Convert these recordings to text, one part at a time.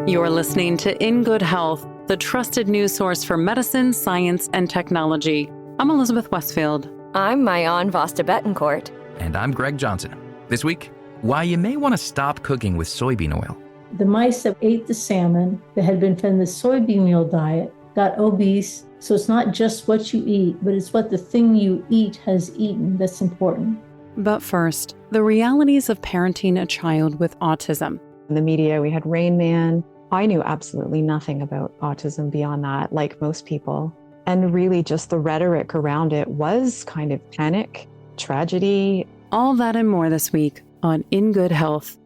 You're listening to In Good Health, the trusted news source for medicine, science, and technology. I'm Elizabeth Westfield. I'm Mayan Vasta Betancourt. And I'm Greg Johnson. This week, why you may want to stop cooking with soybean oil. The mice that ate the salmon that had been fed the soybean meal diet got obese. So it's not just what you eat, but it's what the thing you eat has eaten that's important. But first, the realities of parenting a child with autism. In the media, we had Rain Man. I knew absolutely nothing about autism beyond that, like most people. And really just the rhetoric around it was kind of panic, tragedy. All that and more this week on In Good Health.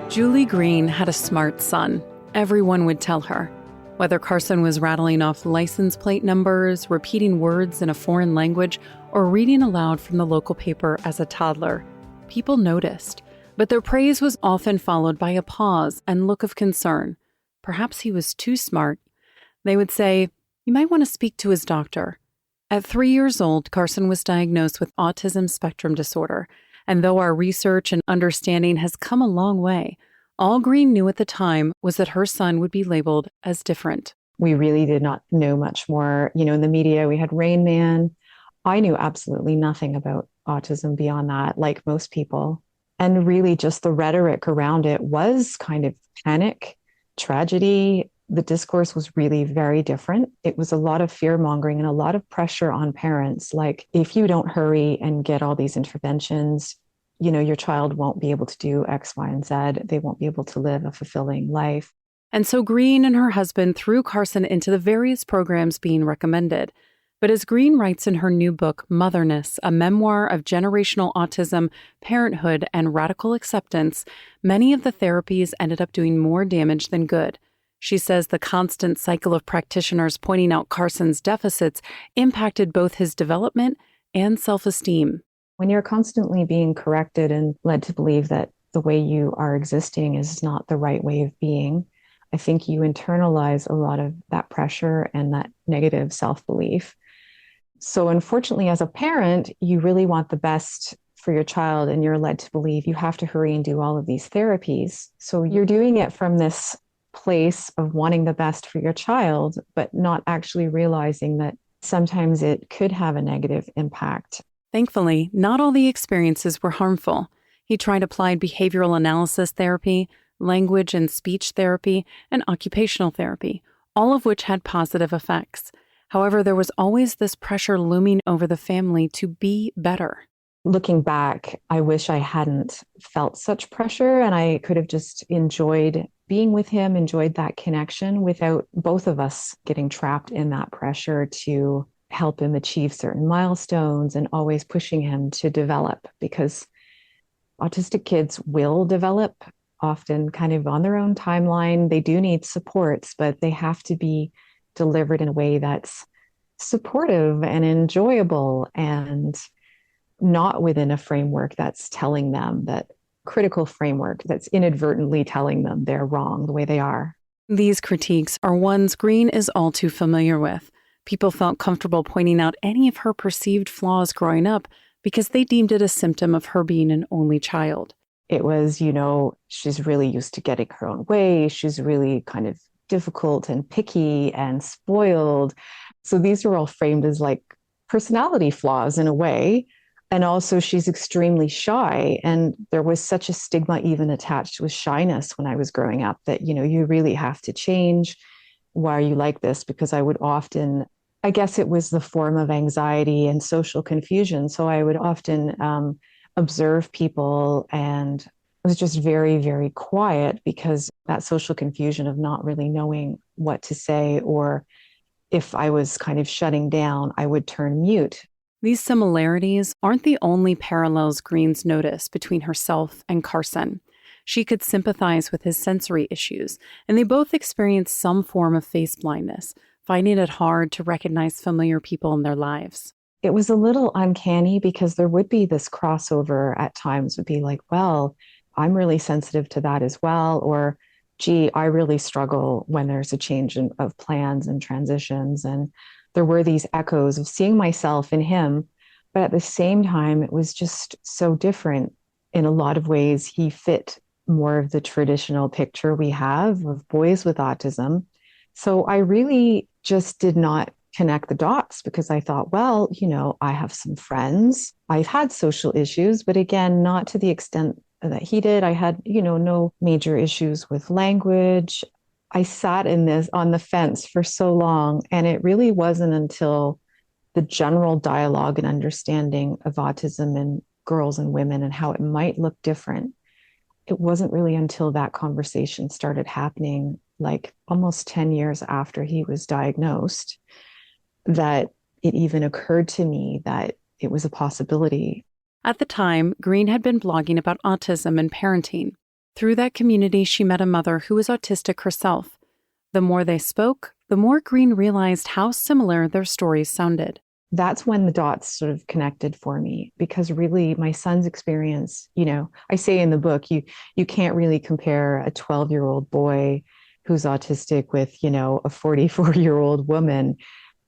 Julie Green had a smart son. Everyone would tell her. Whether Carson was rattling off license plate numbers, repeating words in a foreign language, or reading aloud from the local paper as a toddler, people noticed. But their praise was often followed by a pause and look of concern. Perhaps he was too smart. They would say, "You might want to speak to his doctor." At 3 years old, Carson was diagnosed with autism spectrum disorder. And though our research and understanding has come a long way, all Green knew at the time was that her son would be labeled as different. We really did not know much more. In the media, we had Rain Man. I knew absolutely nothing about autism beyond that, like most people. And really just the rhetoric around it was kind of panic, tragedy. The discourse was really very different. It was a lot of fear mongering and a lot of pressure on parents. Like, if you don't hurry and get all these interventions, your child won't be able to do X, Y, and Z. They won't be able to live a fulfilling life. And so Green and her husband threw Carson into the various programs being recommended. But as Green writes in her new book, Motherness, a memoir of generational autism, parenthood, and radical acceptance, many of the therapies ended up doing more damage than good. She says the constant cycle of practitioners pointing out Carson's deficits impacted both his development and self-esteem. When you're constantly being corrected and led to believe that the way you are existing is not the right way of being, I think you internalize a lot of that pressure and that negative self-belief. So unfortunately, as a parent, you really want the best for your child, and you're led to believe you have to hurry and do all of these therapies. So you're doing it from this place of wanting the best for your child, but not actually realizing that sometimes it could have a negative impact. Thankfully, not all the experiences were harmful. He tried applied behavioral analysis therapy, language and speech therapy, and occupational therapy, all of which had positive effects. However, there was always this pressure looming over the family to be better. Looking back, I wish I hadn't felt such pressure, and I could have just enjoyed being with him, enjoyed that connection without both of us getting trapped in that pressure to help him achieve certain milestones and always pushing him to develop, because autistic kids will develop often kind of on their own timeline. They do need supports, but they have to be delivered in a way that's supportive and enjoyable and not within a framework that's telling them that critical framework that's inadvertently telling them they're wrong the way they are. These critiques are ones Green is all too familiar with. People felt comfortable pointing out any of her perceived flaws growing up because they deemed it a symptom of her being an only child. It was, she's really used to getting her own way. She's really kind of difficult and picky and spoiled. So these are all framed as like personality flaws in a way. And also she's extremely shy. And there was such a stigma even attached with shyness when I was growing up that, you really have to change. Why are you like this? Because I would often, I guess it was the form of anxiety and social confusion. So I would often observe people, and I was just very, very quiet because that social confusion of not really knowing what to say, or if I was kind of shutting down, I would turn mute. These similarities aren't the only parallels Green's noticed between herself and Carson. She could sympathize with his sensory issues, and they both experienced some form of face blindness, finding it hard to recognize familiar people in their lives. It was a little uncanny because there would be this crossover at times, would be like, well, I'm really sensitive to that as well. Or, gee, I really struggle when there's a change of plans and transitions. And there were these echoes of seeing myself in him. But at the same time, it was just so different. In a lot of ways, he fit more of the traditional picture we have of boys with autism. So I really just did not connect the dots because I thought, well, I have some friends. I've had social issues, but again, not to the extent that he did. I had, no major issues with language. I sat in this on the fence for so long, and it really wasn't until the general dialogue and understanding of autism in girls and women and how it might look different. It wasn't really until that conversation started happening, like almost 10 years after he was diagnosed, that it even occurred to me that it was a possibility. At the time, Green had been blogging about autism and parenting. Through that community, she met a mother who was autistic herself. The more they spoke, the more Green realized how similar their stories sounded. That's when the dots sort of connected for me, because really my son's experience, I say in the book, you can't really compare a 12-year-old boy who's autistic with, a 44-year-old woman,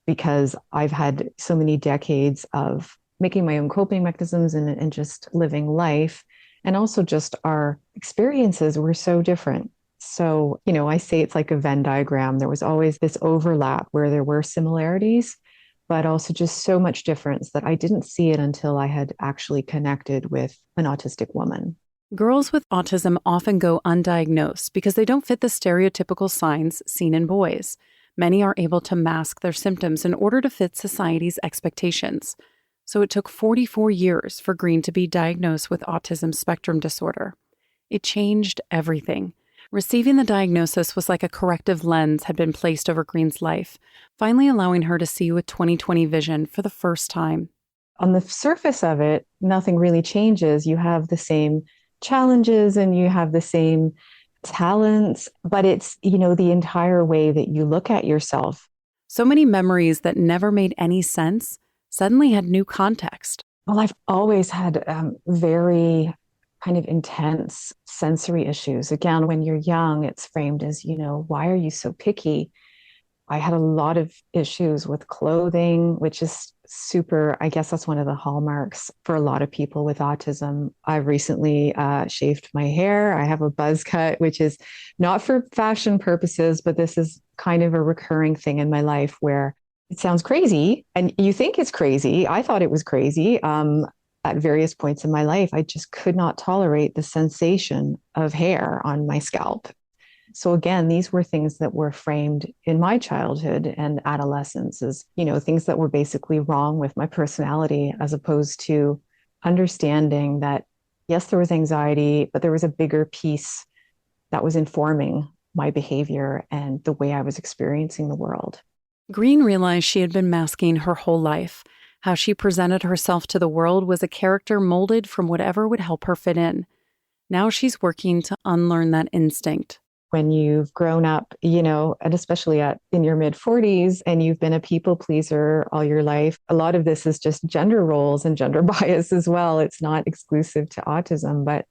because I've had so many decades of making my own coping mechanisms and just living life. And also just our experiences were so different. So, I say it's like a Venn diagram. There was always this overlap where there were similarities, but also just so much difference that I didn't see it until I had actually connected with an autistic woman. Girls with autism often go undiagnosed because they don't fit the stereotypical signs seen in boys. Many are able to mask their symptoms in order to fit society's expectations. So it took 44 years for Green to be diagnosed with autism spectrum disorder. It changed everything. Receiving the diagnosis was like a corrective lens had been placed over Green's life, finally allowing her to see with 20/20 vision for the first time. On the surface of it, nothing really changes. You have the same challenges and you have the same talents, but it's, the entire way that you look at yourself. So many memories that never made any sense suddenly had new context. Well, I've always had very kind of intense sensory issues. Again, when you're young, it's framed as, why are you so picky? I had a lot of issues with clothing, which is super, I guess that's one of the hallmarks for a lot of people with autism. I've recently shaved my hair. I have a buzz cut, which is not for fashion purposes, but this is kind of a recurring thing in my life where it sounds crazy and you think it's crazy. I thought it was crazy. At various points in my life, I just could not tolerate the sensation of hair on my scalp. So again, these were things that were framed in my childhood and adolescence as, things that were basically wrong with my personality, as opposed to understanding that, yes, there was anxiety, but there was a bigger piece that was informing my behavior and the way I was experiencing the world. Green realized she had been masking her whole life. How she presented herself to the world was a character molded from whatever would help her fit in. Now she's working to unlearn that instinct. When you've grown up, and especially in your mid-40s, and you've been a people pleaser all your life, a lot of this is just gender roles and gender bias as well. It's not exclusive to autism,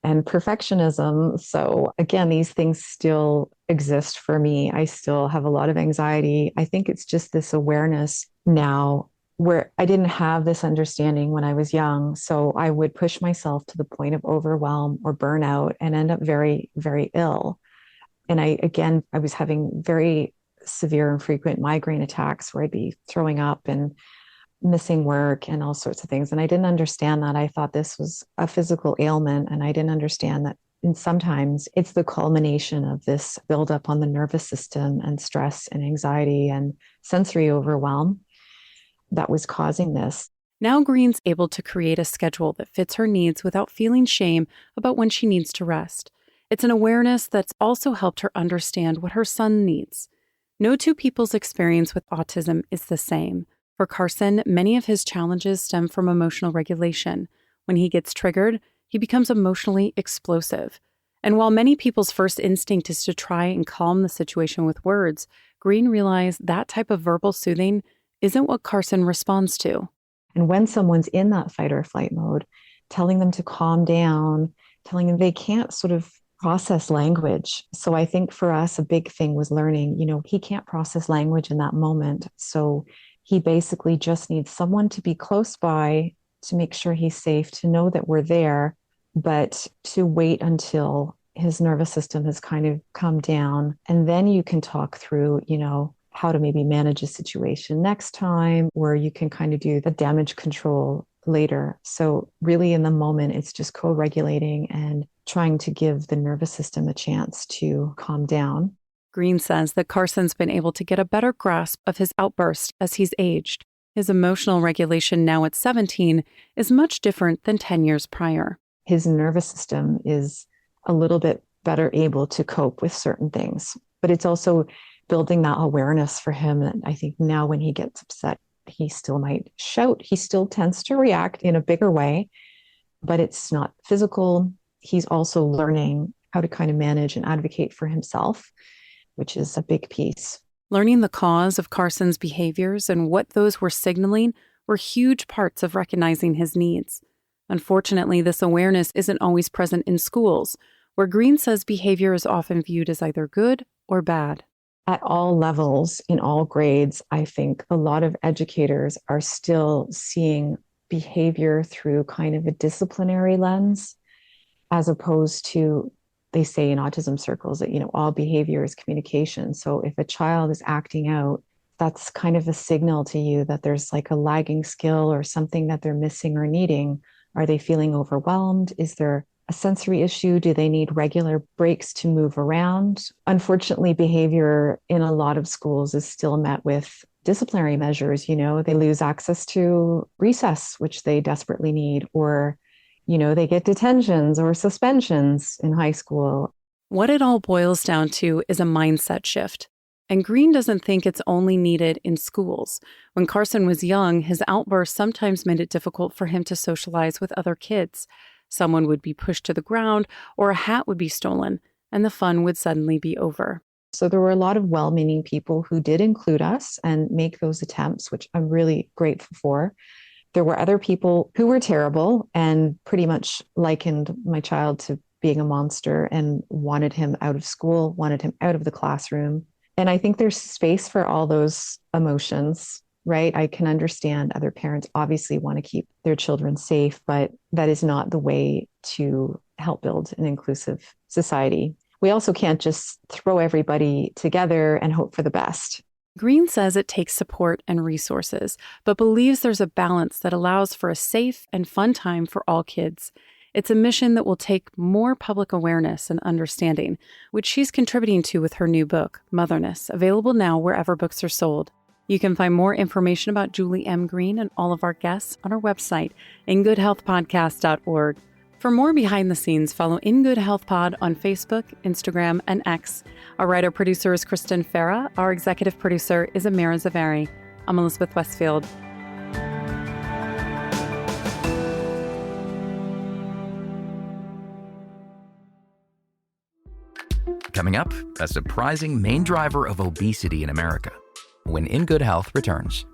and perfectionism. So again, these things still exist for me. I still have a lot of anxiety. I think it's just this awareness now where I didn't have this understanding when I was young. So I would push myself to the point of overwhelm or burnout and end up very, very ill. And I was having very severe and frequent migraine attacks where I'd be throwing up and missing work and all sorts of things. And I didn't understand that. I thought this was a physical ailment. And I didn't understand that. And sometimes it's the culmination of this buildup on the nervous system and stress and anxiety and sensory overwhelm that was causing this. Now Green's able to create a schedule that fits her needs without feeling shame about when she needs to rest. It's an awareness that's also helped her understand what her son needs. No two people's experience with autism is the same. For Carson, many of his challenges stem from emotional regulation. When he gets triggered, he becomes emotionally explosive. And while many people's first instinct is to try and calm the situation with words, Green realized that type of verbal soothing isn't what Carson responds to. And when someone's in that fight or flight mode, telling them to calm down, telling them they can't sort of process language. So I think for us, a big thing was learning, he can't process language in that moment. So he basically just needs someone to be close by to make sure he's safe, to know that we're there, but to wait until his nervous system has kind of come down. And then you can talk through, how to maybe manage a situation next time, or you can kind of do the damage control later. So really in the moment, it's just co-regulating and trying to give the nervous system a chance to calm down. Green says that Carson's been able to get a better grasp of his outburst as he's aged. His emotional regulation now at 17 is much different than 10 years prior. His nervous system is a little bit better able to cope with certain things, but it's also building that awareness for him. And I think now when he gets upset, he still might shout. He still tends to react in a bigger way, but it's not physical. He's also learning how to kind of manage and advocate for himself, which is a big piece. Learning the cause of Carson's behaviors and what those were signaling were huge parts of recognizing his needs. Unfortunately, this awareness isn't always present in schools, where Green says behavior is often viewed as either good or bad. At all levels, in all grades, I think a lot of educators are still seeing behavior through kind of a disciplinary lens, as opposed to, they say in autism circles that, all behavior is communication. So if a child is acting out, that's kind of a signal to you that there's like a lagging skill or something that they're missing or needing. Are they feeling overwhelmed? Is there a sensory issue? Do they need regular breaks to move around? Unfortunately, behavior in a lot of schools is still met with disciplinary measures. They lose access to recess, which they desperately need, or, they get detentions or suspensions in high school. What it all boils down to is a mindset shift. And Green doesn't think it's only needed in schools. When Carson was young, his outbursts sometimes made it difficult for him to socialize with other kids. Someone would be pushed to the ground or a hat would be stolen, and the fun would suddenly be over. So there were a lot of well-meaning people who did include us and make those attempts, which I'm really grateful for. There were other people who were terrible and pretty much likened my child to being a monster and wanted him out of school, wanted him out of the classroom. And I think there's space for all those emotions, right? I can understand other parents obviously want to keep their children safe, but that is not the way to help build an inclusive society. We also can't just throw everybody together and hope for the best. Green says it takes support and resources, but believes there's a balance that allows for a safe and fun time for all kids. It's a mission that will take more public awareness and understanding, which she's contributing to with her new book, Motherness, available now wherever books are sold. You can find more information about Julie M. Green and all of our guests on our website, ingoodhealthpodcast.org. For more behind the scenes, follow In Good Health Pod on Facebook, Instagram, and X. Our writer-producer is Kristen Farrah. Our executive producer is Amira Zavari. I'm Elizabeth Westfield. Coming up, a surprising main driver of obesity in America, when In Good Health returns.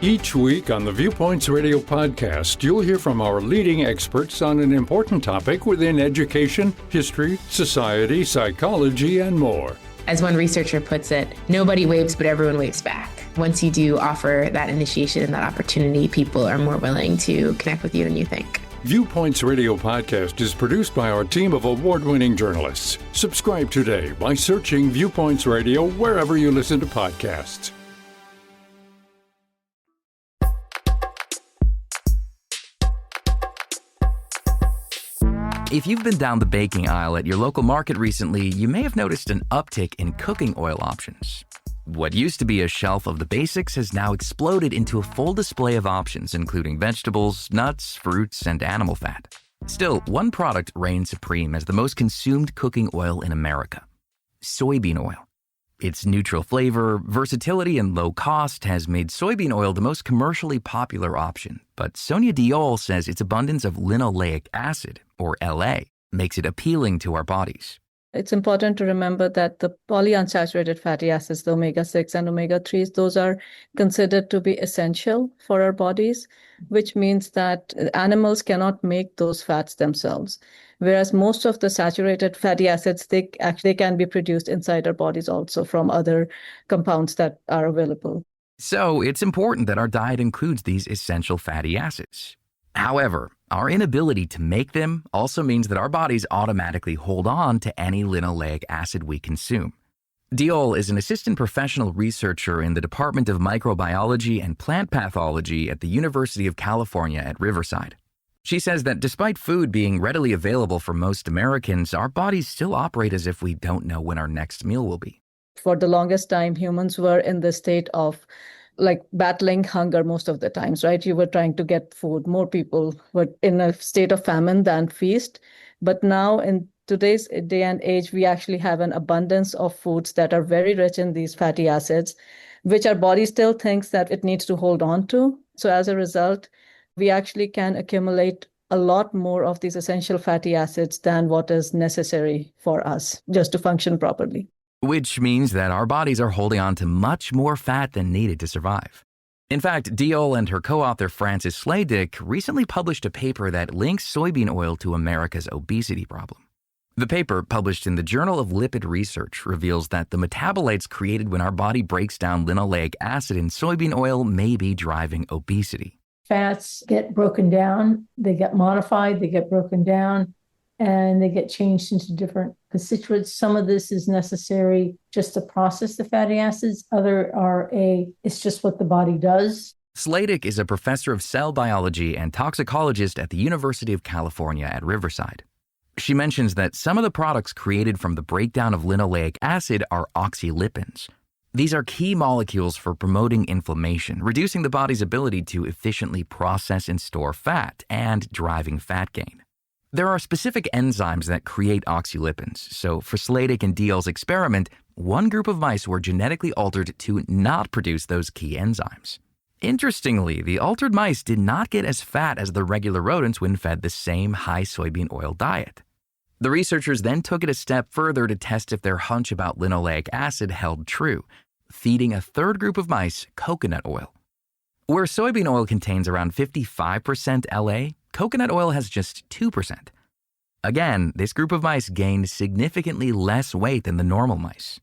Each week on the Viewpoints Radio podcast, you'll hear from our leading experts on an important topic within education, history, society, psychology, and more. As one researcher puts it, nobody waves, but everyone waves back. Once you do offer that initiation and that opportunity, people are more willing to connect with you than you think. Viewpoints Radio podcast is produced by our team of award-winning journalists. Subscribe today by searching Viewpoints Radio wherever you listen to podcasts. If you've been down the baking aisle at your local market recently, you may have noticed an uptick in cooking oil options. What used to be a shelf of the basics has now exploded into a full display of options, including vegetables, nuts, fruits, and animal fat. Still, one product reigns supreme as the most consumed cooking oil in America: soybean oil. Its neutral flavor, versatility, and low cost has made soybean oil the most commercially popular option. But Sonia Diol says its abundance of linoleic acid, or LA, makes it appealing to our bodies. It's important to remember that the polyunsaturated fatty acids, the omega-6 and omega-3s, those are considered to be essential for our bodies, which means that animals cannot make those fats themselves. Whereas most of the saturated fatty acids, they can be produced inside our bodies also from other compounds that are available. So it's important that our diet includes these essential fatty acids. However, our inability to make them also means that our bodies automatically hold on to any linoleic acid we consume. Diol is an assistant professional researcher in the Department of Microbiology and Plant Pathology at the University of California at Riverside. She says that despite food being readily available for most Americans, our bodies still operate as if we don't know when our next meal will be. For the longest time, humans were in the state of battling hunger most of the times, right? You were trying to get food. More people were in a state of famine than feast. But now in today's day and age, we actually have an abundance of foods that are very rich in these fatty acids, which our body still thinks that it needs to hold on to. So as a result, we actually can accumulate a lot more of these essential fatty acids than what is necessary for us just to function properly. Which means that our bodies are holding on to much more fat than needed to survive. In fact, Diol and her co-author Frances Slaydick recently published a paper that links soybean oil to America's obesity problem. The paper, published in the Journal of Lipid Research, reveals that the metabolites created when our body breaks down linoleic acid in soybean oil may be driving obesity. Fats get broken down, they get modified, they get broken down, and they get changed into different constituents. Some of this is necessary just to process the fatty acids. It's just what the body does. Slaydick is a professor of cell biology and toxicologist at the University of California at Riverside. She mentions that some of the products created from the breakdown of linoleic acid are oxylipins. These are key molecules for promoting inflammation, reducing the body's ability to efficiently process and store fat, and driving fat gain. There are specific enzymes that create oxylipins, so for Slaydick and Diol's experiment, one group of mice were genetically altered to not produce those key enzymes. Interestingly, the altered mice did not get as fat as the regular rodents when fed the same high soybean oil diet. The researchers then took it a step further to test if their hunch about linoleic acid held true, feeding a third group of mice coconut oil. Where soybean oil contains around 55% LA, coconut oil has just 2%. Again, this group of mice gained significantly less weight than the normal mice.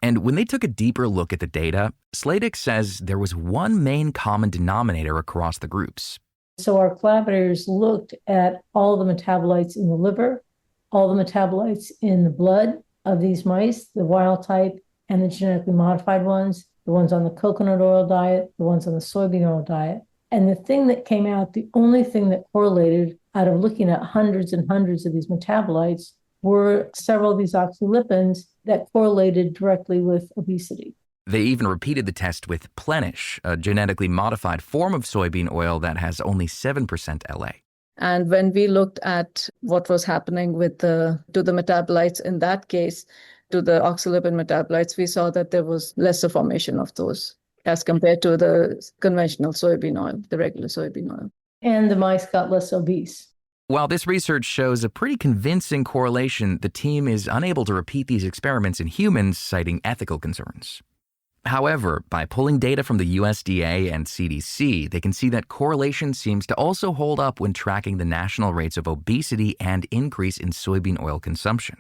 And when they took a deeper look at the data, Slaydick says there was one main common denominator across the groups. So our collaborators looked at all the metabolites in the liver, all the metabolites in the blood of these mice, the wild type and the genetically modified ones, the ones on the coconut oil diet, the ones on the soybean oil diet. And the thing that came out, the only thing that correlated out of looking at hundreds and hundreds of these metabolites were several of these oxylipins that correlated directly with obesity. They even repeated the test with Plenish, a genetically modified form of soybean oil that has only 7% LA. And when we looked at what was happening to the metabolites in that case, to the oxylipin metabolites, we saw that there was lesser formation of those as compared to the conventional soybean oil, the regular soybean oil. And the mice got less obese. While this research shows a pretty convincing correlation, the team is unable to repeat these experiments in humans, citing ethical concerns. However, by pulling data from the USDA and CDC, they can see that correlation seems to also hold up when tracking the national rates of obesity and increase in soybean oil consumption.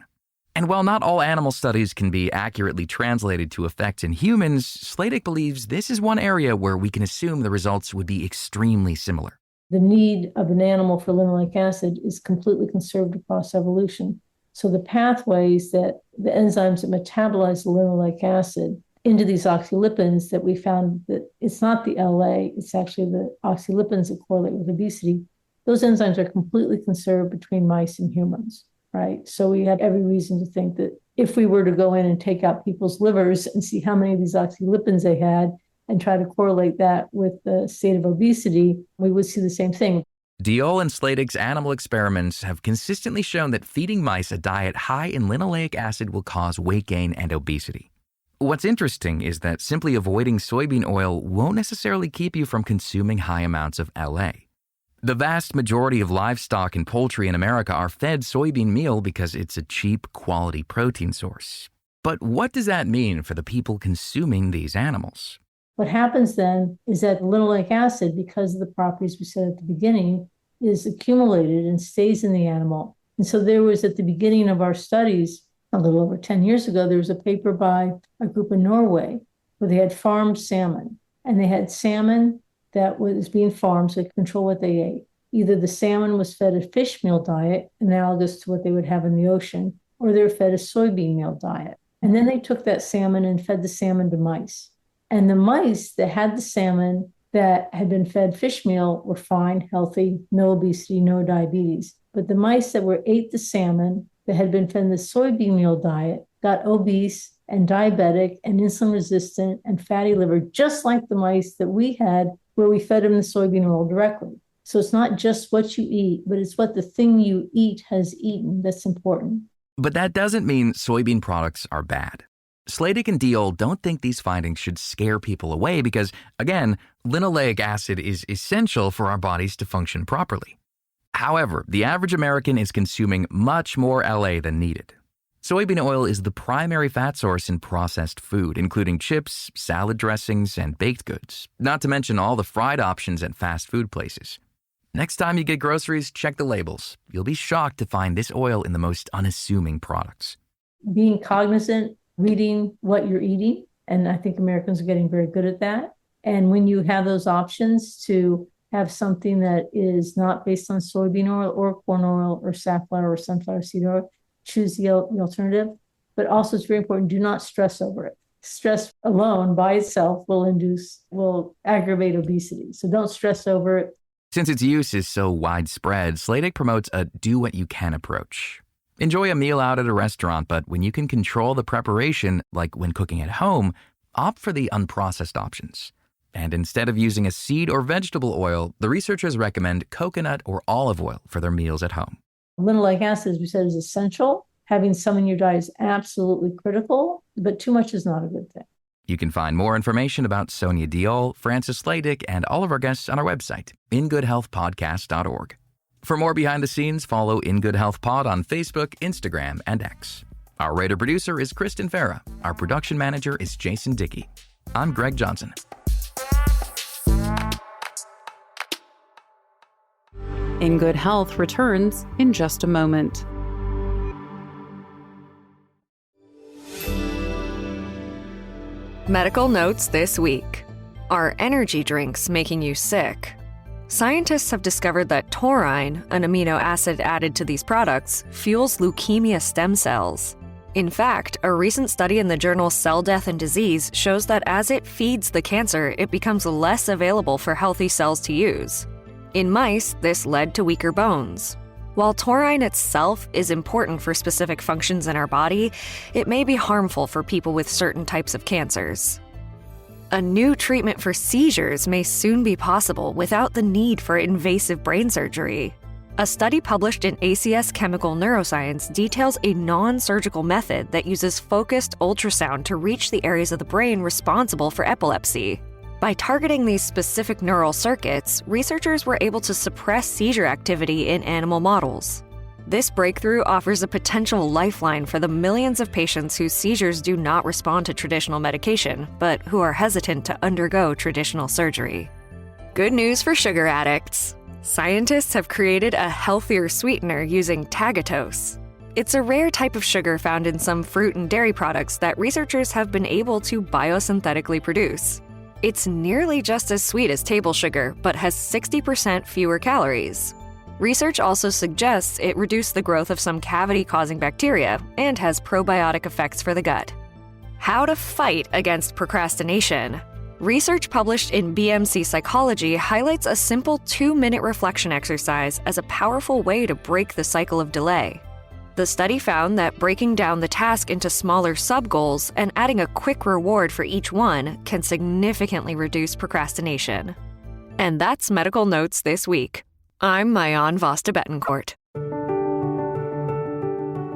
And while not all animal studies can be accurately translated to effects in humans, Slaydick believes this is one area where we can assume the results would be extremely similar. The need of an animal for linoleic acid is completely conserved across evolution. So the pathways that the enzymes that metabolize the linoleic acid into these oxylipins that we found that it's not the LA, it's actually the oxylipins that correlate with obesity. Those enzymes are completely conserved between mice and humans. Right. So we have every reason to think that if we were to go in and take out people's livers and see how many of these oxylipins they had and try to correlate that with the state of obesity, we would see the same thing. Diol and Slaydick's animal experiments have consistently shown that feeding mice a diet high in linoleic acid will cause weight gain and obesity. What's interesting is that simply avoiding soybean oil won't necessarily keep you from consuming high amounts of LA. The vast majority of livestock and poultry in America are fed soybean meal because it's a cheap, quality protein source. But what does that mean for the people consuming these animals? What happens then is that linoleic acid, because of the properties we said at the beginning, is accumulated and stays in the animal. And so there was, at the beginning of our studies, a little over 10 years ago, there was a paper by a group in Norway where they had farmed salmon. And they had salmon that was being farmed, so they could control what they ate. Either the salmon was fed a fish meal diet, analogous to what they would have in the ocean, or they were fed a soybean meal diet. And then they took that salmon and fed the salmon to mice. And the mice that had the salmon that had been fed fish meal were fine, healthy, no obesity, no diabetes. But the mice that ate the salmon that had been fed the soybean meal diet got obese and diabetic and insulin resistant and fatty liver, just like the mice that we had where we fed them the soybean oil directly. So it's not just what you eat, but it's what the thing you eat has eaten that's important. But that doesn't mean soybean products are bad. Sladek and Diol don't think these findings should scare people away because, again, linoleic acid is essential for our bodies to function properly. However, the average American is consuming much more LA than needed. Soybean oil is the primary fat source in processed food, including chips, salad dressings, and baked goods, not to mention all the fried options at fast food places. Next time you get groceries, check the labels. You'll be shocked to find this oil in the most unassuming products. Being cognizant, reading what you're eating, and I think Americans are getting very good at that. And when you have those options to have something that is not based on soybean oil or corn oil or safflower or sunflower seed oil, choose the alternative. But also it's very important, do not stress over it. Stress alone by itself will aggravate obesity. So don't stress over it. Since its use is so widespread, Sladek promotes a do-what-you-can approach. Enjoy a meal out at a restaurant, but when you can control the preparation, like when cooking at home, opt for the unprocessed options. And instead of using a seed or vegetable oil, the researchers recommend coconut or olive oil for their meals at home. Linoleic acid, as we said, is essential. Having some in your diet is absolutely critical, but too much is not a good thing. You can find more information about Sonia Diol, Francis Sladek, and all of our guests on our website, ingoodhealthpodcast.org. For more behind the scenes, follow In Good Health Pod on Facebook, Instagram, and X. Our writer-producer is Kristen Farrah. Our production manager is Jason Dickey. I'm Greg Johnson. In Good Health returns in just a moment. Medical notes this week. Are energy drinks making you sick? Scientists have discovered that taurine, an amino acid added to these products, fuels leukemia stem cells. In fact, a recent study in the journal Cell Death and Disease shows that as it feeds the cancer, it becomes less available for healthy cells to use. In mice, this led to weaker bones. While taurine itself is important for specific functions in our body, it may be harmful for people with certain types of cancers. A new treatment for seizures may soon be possible without the need for invasive brain surgery. A study published in ACS Chemical Neuroscience details a non-surgical method that uses focused ultrasound to reach the areas of the brain responsible for epilepsy. By targeting these specific neural circuits, researchers were able to suppress seizure activity in animal models. This breakthrough offers a potential lifeline for the millions of patients whose seizures do not respond to traditional medication, but who are hesitant to undergo traditional surgery. Good news for sugar addicts. Scientists have created a healthier sweetener using tagatose. It's a rare type of sugar found in some fruit and dairy products that researchers have been able to biosynthetically produce. It's nearly just as sweet as table sugar, but has 60% fewer calories. Research also suggests it reduced the growth of some cavity-causing bacteria and has probiotic effects for the gut. How to fight against procrastination. Research published in BMC Psychology highlights a simple 2-minute reflection exercise as a powerful way to break the cycle of delay. The study found that breaking down the task into smaller sub-goals and adding a quick reward for each one can significantly reduce procrastination. And that's Medical Notes this week. I'm Mayan Vasta Betancourt.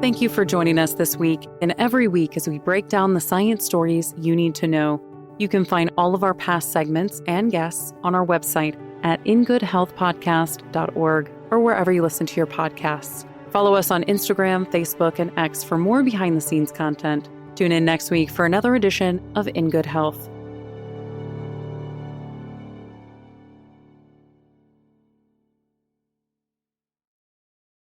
Thank you for joining us this week and every week as we break down the science stories you need to know. You can find all of our past segments and guests on our website, at ingoodhealthpodcast.org or wherever you listen to your podcasts. Follow us on Instagram, Facebook, and X for more behind-the-scenes content. Tune in next week for another edition of In Good Health.